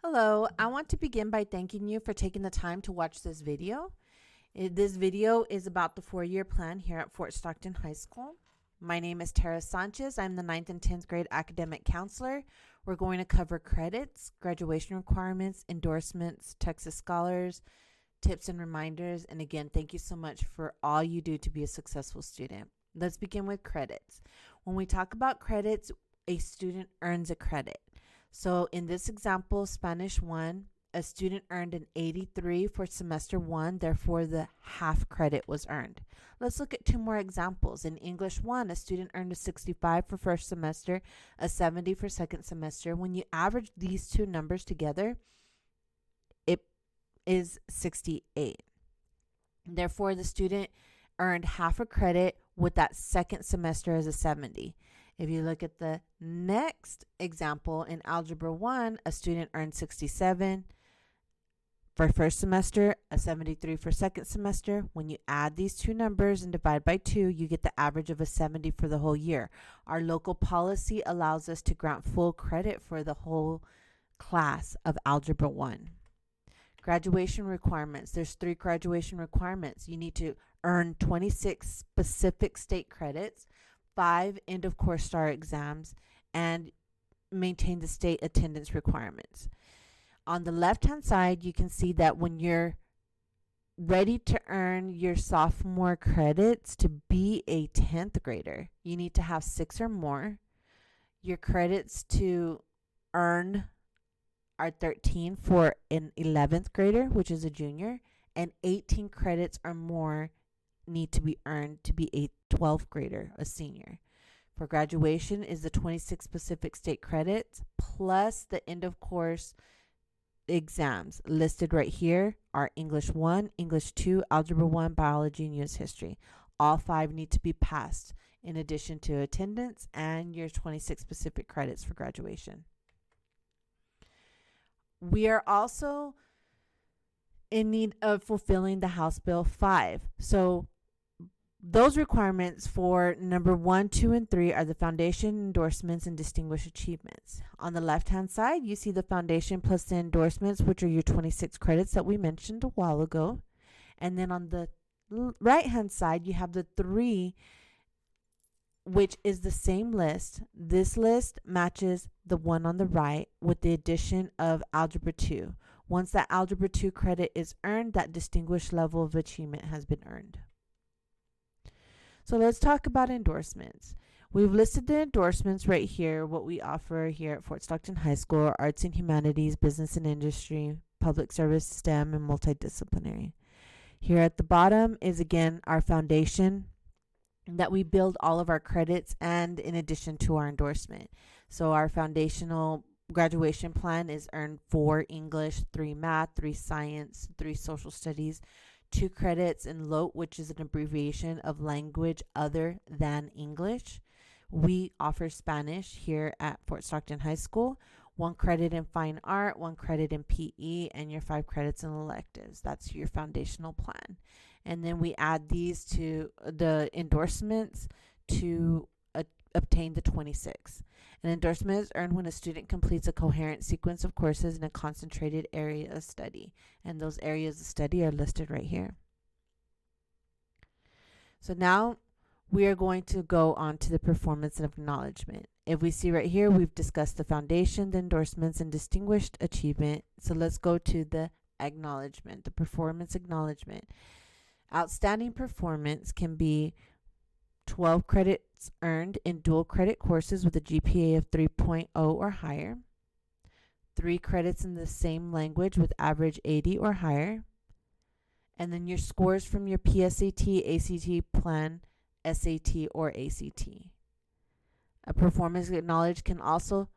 Hello, I want to begin by thanking you for taking the time to watch this video. This video is about the 4-year plan here at Fort Stockton High School. My name is Tara Sanchez. I'm the 9th and 10th grade academic counselor. We're going to cover credits, graduation requirements, endorsements, Texas Scholars, tips and reminders, and again, thank you so much for all you do to be a successful student. Let's begin with credits. When we talk about credits, a student earns a credit. So in this example, Spanish 1, a student earned an 83 for semester 1, therefore the half credit was earned. Let's look at two more examples. In English 1, a student earned a 65 for first semester, a 70 for second semester. When you average these two numbers together, it is 68. Therefore, the student earned half a credit with that second semester as a 70. If you look at the next example in Algebra 1, a student earned 67 for first semester, a 73 for second semester. When you add these two numbers and divide by 2, you get the average of a 70 for the whole year. Our local policy allows us to grant full credit for the whole class of Algebra 1. Graduation requirements. There's 3 graduation requirements. You need to earn 26 specific state credits, 5 end of course STAR exams, and maintain the state attendance requirements. On the left hand side, you can see that when you're ready to earn your sophomore credits to be a 10th grader, you need to have 6 or more. Your credits to earn are 13 for an 11th grader, which is a junior, and 18 credits or more need to be earned to be a 12th grader, a senior. For graduation is the 26 specific state credits plus the end of course exams listed right here are English 1, English 2, Algebra 1, Biology, and US History. All 5 need to be passed in addition to attendance and your 26 specific credits for graduation. We are also in need of fulfilling the House Bill 5. So those requirements for number 1, 2, and 3 are the foundation, endorsements, and distinguished achievements. On the left-hand side, you see the foundation plus the endorsements, which are your 26 credits that we mentioned a while ago. And then on the right-hand side, you have the 3, which is the same list. This list matches the one on the right with the addition of Algebra 2. Once that Algebra 2 credit is earned, that distinguished level of achievement has been earned. So let's talk about endorsements. We've listed the endorsements right here, what we offer here at Fort Stockton High School: arts and humanities, business and industry, public service, STEM, and multidisciplinary. Here at the bottom is again our foundation that we build all of our credits and in addition to our endorsement. So our foundational graduation plan is earned 4 English, 3 math, 3 science, 3 social studies, 2 credits in LOTE, which is an abbreviation of language other than English. We offer Spanish here at Fort Stockton High School, 1 credit in fine art, 1 credit in PE, and your 5 credits in electives. That's your foundational plan. And then we add these to the endorsements to obtain the 26. An endorsement is earned when a student completes a coherent sequence of courses in a concentrated area of study. And those areas of study are listed right here. So now we are going to go on to the performance and acknowledgement. If we see right here, we've discussed the foundation, the endorsements, and distinguished achievement. So let's go to the acknowledgement, the performance acknowledgement. Outstanding performance can be 12 credits earned in dual credit courses with a GPA of 3.0 or higher, 3 credits in the same language with average 80 or higher, and then your scores from your PSAT, ACT plan, SAT, or ACT. A performance acknowledged can also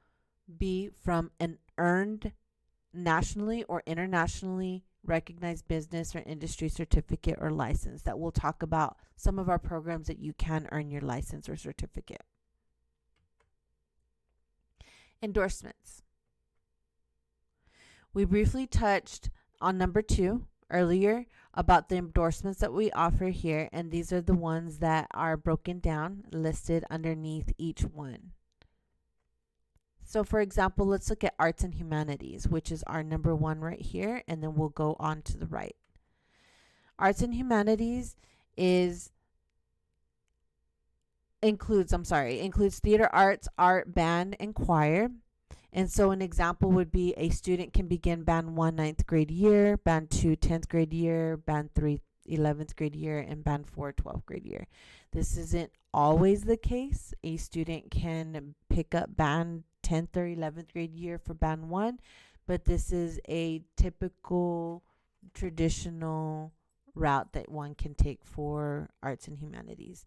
be from an earned nationally or internationally recognized business or industry certificate or license. That we'll talk about some of our programs that you can earn your license or certificate. Endorsements. We briefly touched on number 2 earlier about the endorsements that we offer here, and these are the ones that are broken down, listed underneath each one. So for example, let's look at arts and humanities, which is our number one right here, and then we'll go on to the right. Arts and humanities is includes theater arts, art, band, and choir. And so an example would be a student can begin band 1 ninth grade year, band 2 10th grade year, band 3 11th grade year, and band 4 12th grade year. This isn't always the case. A student can pick up band 10th or 11th grade year for band 1, but this is a typical traditional route that one can take for arts and humanities.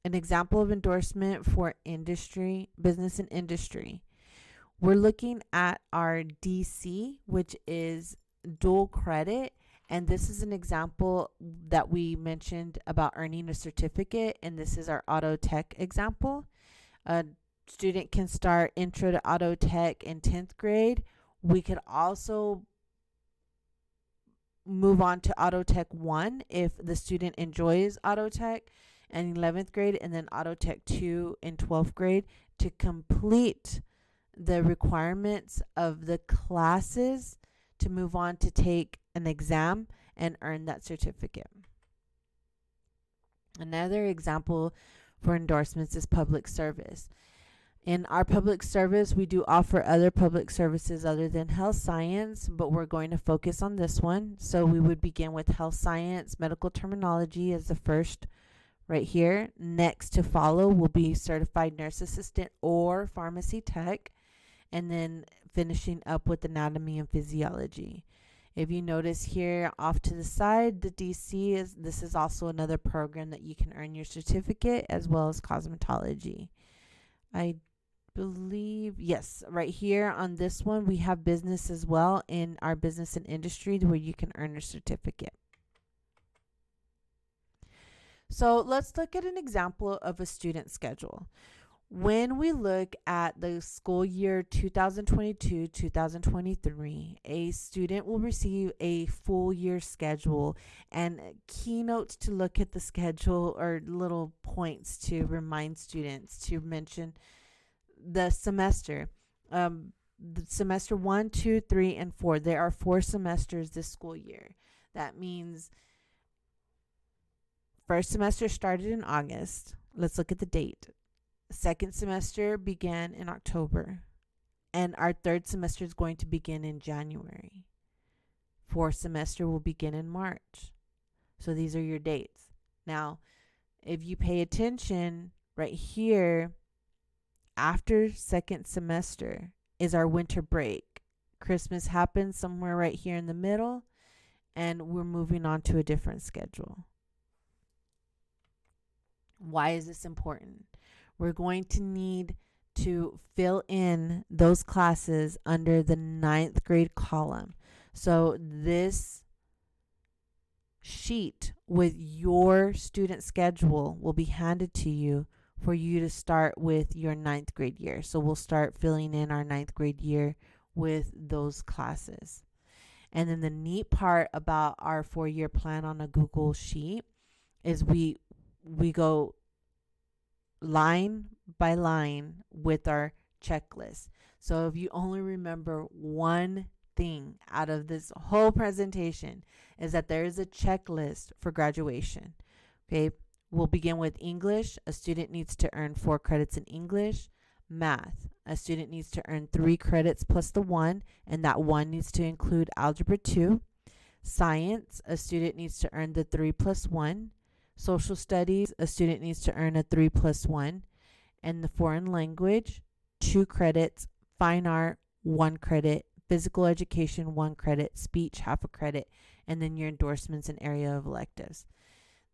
An example of endorsement for industry, business and industry. We're looking at our DC, which is dual credit. And this is an example that we mentioned about earning a certificate. And this is our auto tech example. A student can start intro to auto tech in 10th grade. We could also move on to auto tech 1 if the student enjoys auto tech in 11th grade, and then auto tech 2 in 12th grade to complete the requirements of the classes to move on to take an exam and earn that certificate. Another example for endorsements is public service. In our public service, we do offer other public services other than health science, but we're going to focus on this one. So we would begin with health science, medical terminology as the first right here. Next to follow will be certified nurse assistant or pharmacy tech, and then finishing up with anatomy and physiology. If you notice here off to the side, the DC this is also another program that you can earn your certificate, as well as cosmetology. I believe, yes, right here on this one we have business as well in our business and industry where you can earn a certificate. So let's look at an example of a student schedule. When we look at the school year 2022-2023, a student will receive a full year schedule, and keynotes to look at the schedule or little points to remind students to mention the semester. The semester 1, 2, 3, and 4. There are 4 semesters this school year. That means first semester started in August. Let's look at the date. Second semester began in October, and our third semester is going to begin in January. Fourth semester will begin in March. So these are your dates. Now, if you pay attention right here, after second semester is our winter break. Christmas happens somewhere right here in the middle, and we're moving on to a different schedule. Why is this important? We're going to need to fill in those classes under the 9th grade column. So this sheet with your student schedule will be handed to you for you to start with your 9th grade year. So we'll start filling in our 9th grade year with those classes. And then the neat part about our 4-year plan on a Google sheet is we go line by line with our checklist. So if you only remember one thing out of this whole presentation, is that there is a checklist for graduation. Okay, we'll begin with English. A student needs to earn 4 credits in English. Math, a student needs to earn 3 credits plus the 1, and that 1 needs to include algebra 2. Science, a student needs to earn the 3 plus 1. Social studies, a student needs to earn a 3 plus 1. And the foreign language, 2 credits. Fine art, 1 credit. Physical education, 1 credit. Speech, half a credit. And then your endorsements and area of electives.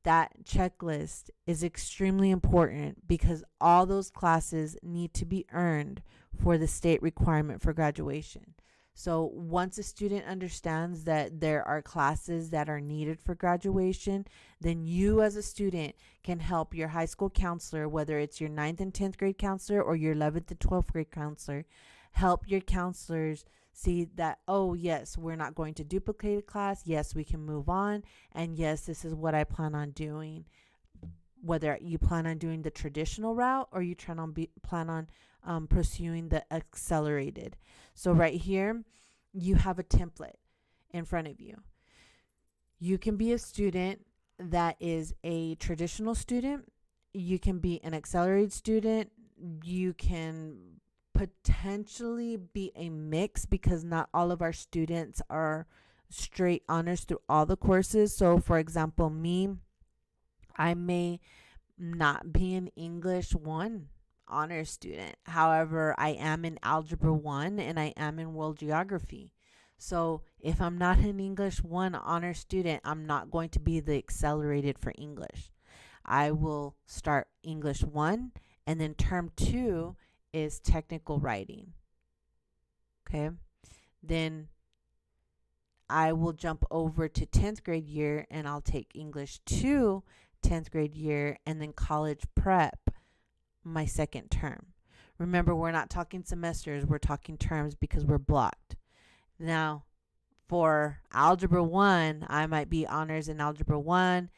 That checklist is extremely important because all those classes need to be earned for the state requirement for graduation. So once a student understands that there are classes that are needed for graduation, then you as a student can help your high school counselor, whether it's your 9th and 10th grade counselor or your 11th and 12th grade counselor, help your counselors see that, oh, yes, we're not going to duplicate a class. Yes, we can move on. And yes, this is what I plan on doing whether you plan on doing the traditional route or you plan on pursuing the accelerated. So right here, you have a template in front of you. You can be a student that is a traditional student. You can be an accelerated student. You can potentially be a mix because not all of our students are straight honors through all the courses. So for example, me, I may not be an English 1 honors student. However, I am in Algebra 1 and I am in World Geography. So if I'm not an English 1 honor student, I'm not going to be the accelerated for English. I will start English 1, and then term 2 is technical writing. Okay. Then I will jump over to 10th grade year and I'll take English 2 10th grade year, and then college prep my second term. Remember, we're not talking semesters, we're talking terms because we're blocked. Now, for Algebra 1, I might be honors in Algebra 1.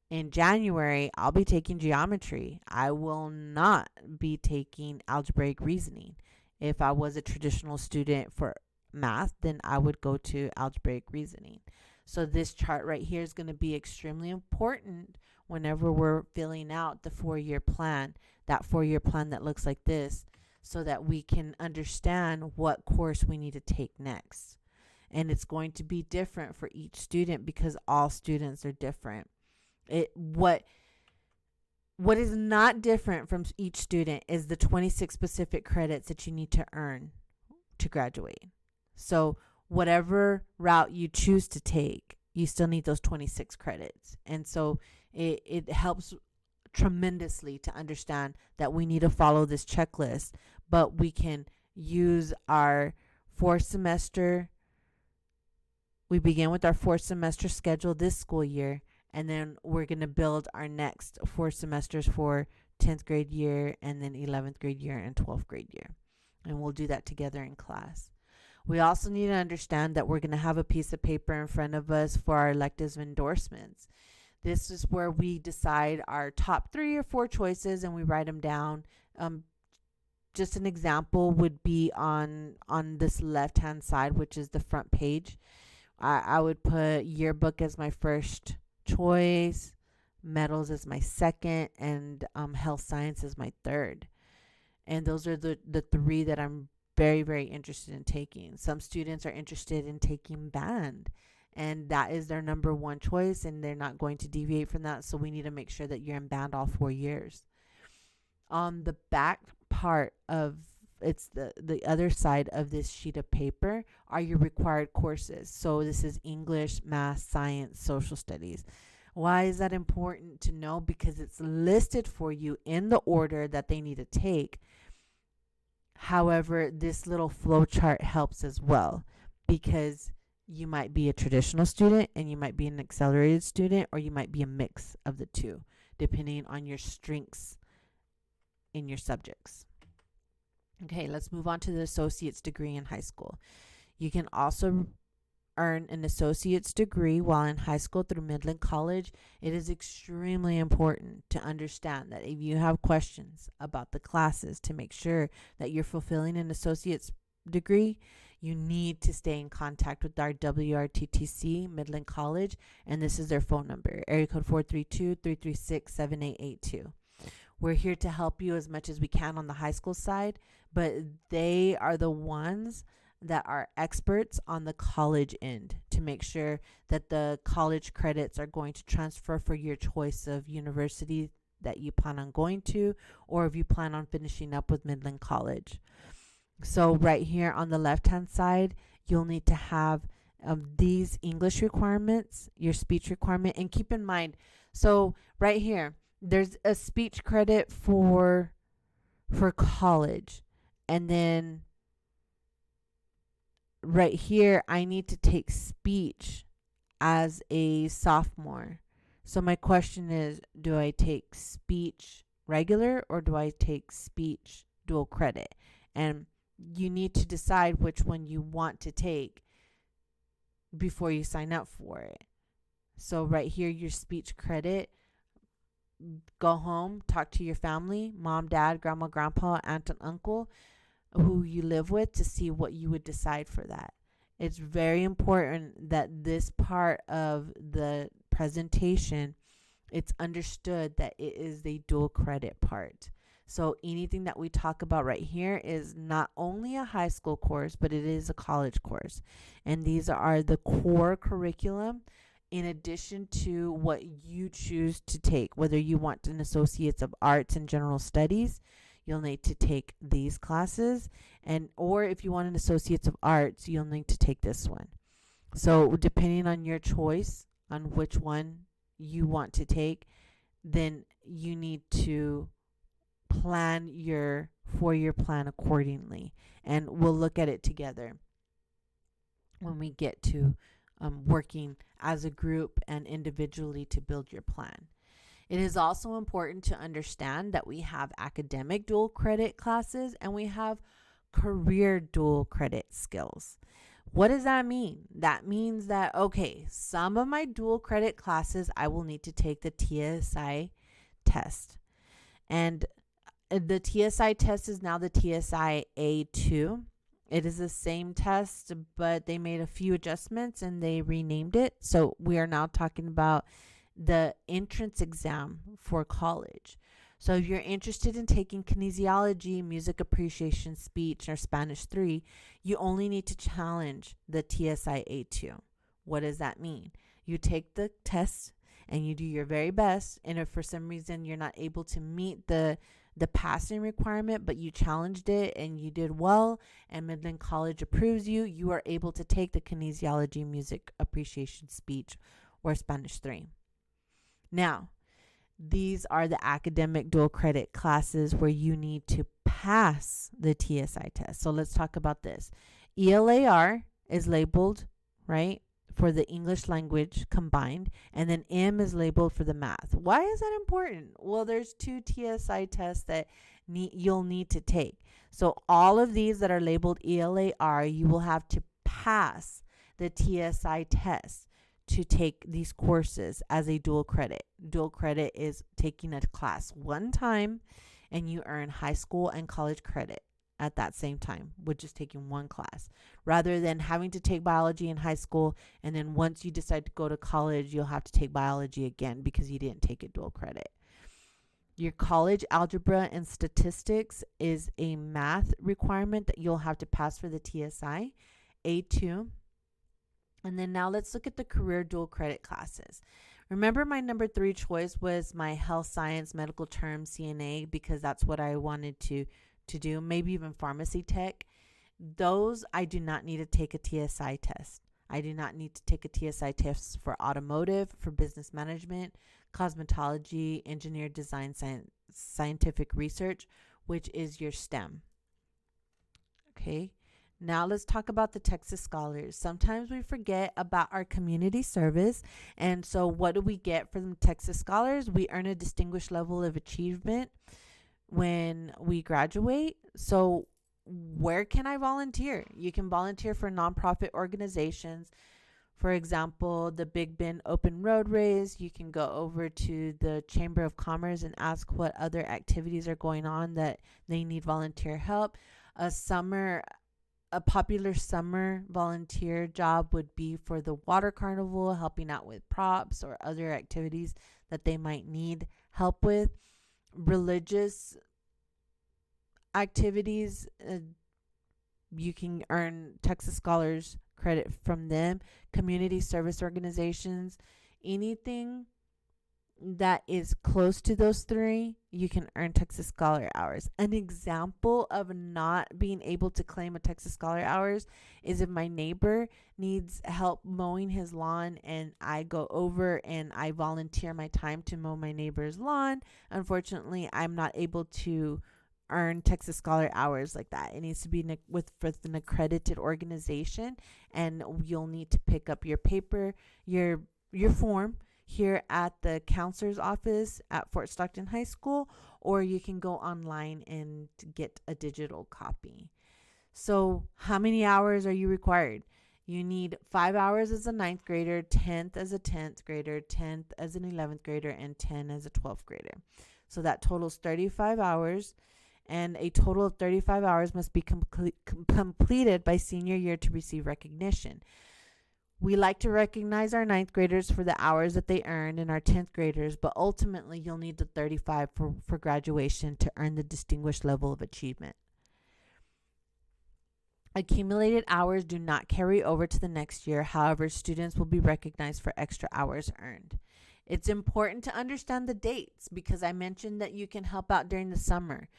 In January, I'll be taking geometry. I will not be taking algebraic reasoning. If I was a traditional student for math, then I would go to algebraic reasoning. So this chart right here is going to be extremely important whenever we're filling out the 4-year plan, that 4-year plan that looks like this, so that we can understand what course we need to take next. And it's going to be different for each student because all students are different. What is not different from each student is the 26 specific credits that you need to earn to graduate. So whatever route you choose to take, you still need those 26 credits. And so it helps tremendously to understand that we need to follow this checklist, but we can use our 4th semester. We begin with our 4th semester schedule this school year, and then we're going to build our next 4 semesters for 10th grade year, and then 11th grade year and 12th grade year. And we'll do that together in class. We also need to understand that we're going to have a piece of paper in front of us for our electives endorsements. This is where we decide our top 3 or 4 choices and we write them down. Just an example would be on this left-hand side, which is the front page. I would put yearbook as my first choice, medals as my second, and health science as my third. And those are the 3 that I'm very, very interested in taking. Some students are interested in taking band, and that is their number 1 choice, and they're not going to deviate from that. So we need to make sure that you're in band all 4 years. On the back part of it's the other side of this sheet of paper are your required courses. So this is English, math, science, social studies. Why is that important to know? Because it's listed for you in the order that they need to take. However, this little flow chart helps as well, because you might be a traditional student and you might be an accelerated student, or you might be a mix of the two, depending on your strengths in your subjects. Okay, let's move on to the associate's degree in high school. You can also earn an associate's degree while in high school through Midland College. It is extremely important to understand that if you have questions about the classes to make sure that you're fulfilling an associate's degree, you need to stay in contact with our WRTTC Midland College, and this is their phone number, area code 432-336-7882. We're here to help you as much as we can on the high school side, but they are the ones that are experts on the college end to make sure that the college credits are going to transfer for your choice of university that you plan on going to, or if you plan on finishing up with Midland College. So right here on the left-hand side, you'll need to have these English requirements, your speech requirement, and keep in mind, so right here, there's a speech credit for college, and then right here, I need to take speech as a sophomore. So my question is, do I take speech regular or do I take speech dual credit? And you need to decide which one you want to take before you sign up for it. So right here, your speech credit, go home, talk to your family, mom, dad, grandma, grandpa, aunt, and uncle who you live with to see what you would decide for that. It's very important that this part of the presentation, it's understood that it is the dual credit part. So anything that we talk about right here is not only a high school course, but it is a college course. And these are the core curriculum in addition to what you choose to take. Whether you want an Associates of Arts and General Studies, you'll need to take these classes, and or if you want an Associates of Arts, you'll need to take this one. So depending on your choice on which one you want to take, then you need to plan your 4-year plan accordingly, and we'll look at it together when we get to working as a group and individually to build your plan. It is also important to understand that we have academic dual credit classes and we have career dual credit skills. What does that mean? That means that, okay, some of my dual credit classes, I will need to take the TSI test. And the TSI test is now the TSI A2. It is the same test, but they made a few adjustments and they renamed it. So we are now talking about the entrance exam for college. So if you're interested in taking kinesiology, music appreciation, speech, or Spanish 3, you only need to challenge the TSI A2. What does that mean? You take the test and you do your very best, and if for some reason you're not able to meet the passing requirement, but you challenged it and you did well, and Midland College approves you, you are able to take the kinesiology, music appreciation, speech, or Spanish 3. Now, these are the academic dual credit classes where you need to pass the TSI test. So let's talk about this. ELAR is labeled, right, for the English language combined, and then M is labeled for the math. Why is that important? Well, there's 2 TSI tests that you'll need to take. So all of these that are labeled ELAR, you will have to pass the TSI test to take these courses as a dual credit. Dual credit is taking a class one time and you earn high school and college credit at that same time with just taking one class, rather than having to take biology in high school and then once you decide to go to college, you'll have to take biology again because you didn't take it dual credit. Your college algebra and statistics is a math requirement that you'll have to pass for the TSI A2. And then now let's look at the career dual credit classes. Remember, my number 3 choice was my health science, medical term, CNA, because that's what I wanted to do, maybe even pharmacy tech. Those I do not need to take a TSI test. I do not need to take a TSI test for automotive, for business management, cosmetology, engineer design, scientific research, which is your STEM. Okay. Now let's talk about the Texas Scholars. Sometimes we forget about our community service. And so what do we get from Texas Scholars? We earn a distinguished level of achievement when we graduate. So where can I volunteer? You can volunteer for nonprofit organizations. For example, the Big Bend Open Road Race. You can go over to the Chamber of Commerce and ask what other activities are going on that they need volunteer help. A popular summer volunteer job would be for the water carnival, helping out with props or other activities that they might need help with. Religious activities, you can earn Texas Scholars credit from them. Community service organizations, anything that is close to those 3, you can earn Texas Scholar hours. An example of not being able to claim a Texas Scholar hours is if my neighbor needs help mowing his lawn and I go over and I volunteer my time to mow my neighbor's lawn. Unfortunately, I'm not able to earn Texas Scholar hours like that. It needs to be with an accredited organization, and you'll need to pick up your paper, your form here at the counselor's office at Fort Stockton High School, or you can go online and get a digital copy. So how many hours are you required? You need 5 hours as a ninth grader, 10th as a 10th grader, 10th as an 11th grader, and 10 as a 12th grader. So that totals 35 hours, and a total of 35 hours must be completed by senior year to receive recognition. We like to recognize our ninth graders for the hours that they earned and our 10th graders, but ultimately you'll need the 35 for graduation to earn the distinguished level of achievement. Accumulated hours do not carry over to the next year. However, students will be recognized for extra hours earned. It's important to understand the dates because I mentioned that you can help out during the summer.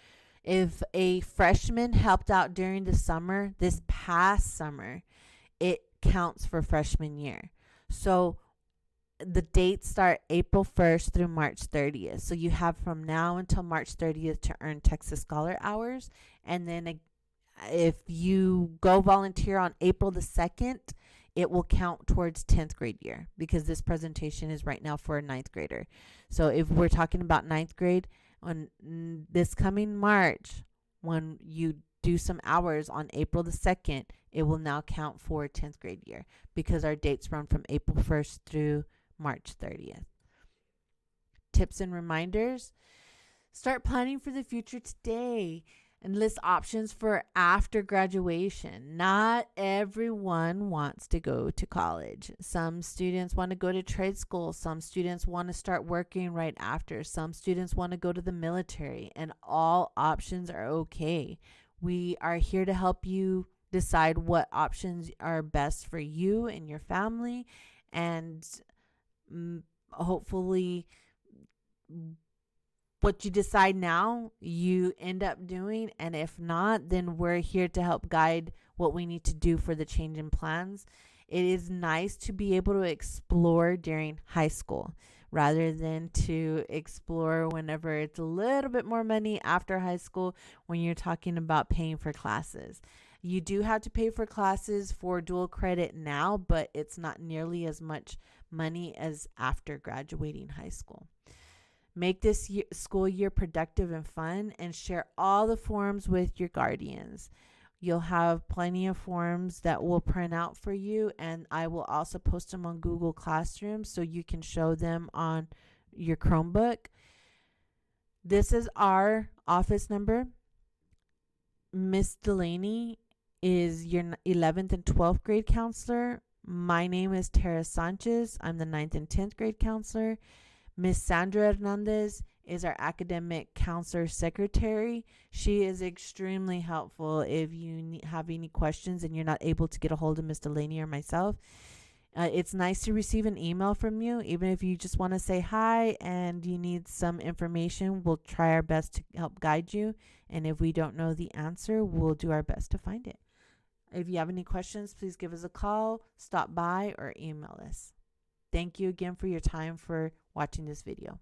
If a freshman helped out during the summer, this past summer, it counts for freshman year. So the dates start April 1st through March 30th. So you have from now until March 30th to earn Texas Scholar hours. And then if you go volunteer on April the 2nd, it will count towards 10th grade year because this presentation is right now for a ninth grader. So if we're talking about ninth grade, on this coming March, when you do some hours on April the 2nd, it will now count for 10th grade year because our dates run from April 1st through March 30th. Tips and reminders. Start planning for the future today and list options for after graduation. Not everyone wants to go to college. Some students want to go to trade school. Some students want to start working right after. Some students want to go to the military, and all options are okay. We are here to help you decide what options are best for you and your family, and hopefully what you decide now, you end up doing. And if not, then we're here to help guide what we need to do for the change in plans. It is nice to be able to explore during high school rather than to explore whenever it's a little bit more money after high school when you're talking about paying for classes. You do have to pay for classes for dual credit now, but it's not nearly as much money as after graduating high school. Make this school year productive and fun, and share all the forms with your guardians. You'll have plenty of forms that will print out for you, and I will also post them on Google Classroom so you can show them on your Chromebook. This is our office number. Miss Delaney is your 11th and 12th grade counselor. My name is Tara Sanchez. I'm the 9th and 10th grade counselor. Miss Sandra Hernandez is our academic counselor secretary. She is extremely helpful if you have any questions and you're not able to get a hold of Miss Delaney or myself. It's nice to receive an email from you, even if you just want to say hi and you need some information. We'll try our best to help guide you. And if we don't know the answer, we'll do our best to find it. If you have any questions, please give us a call, stop by, or email us. Thank you again for your time for watching this video.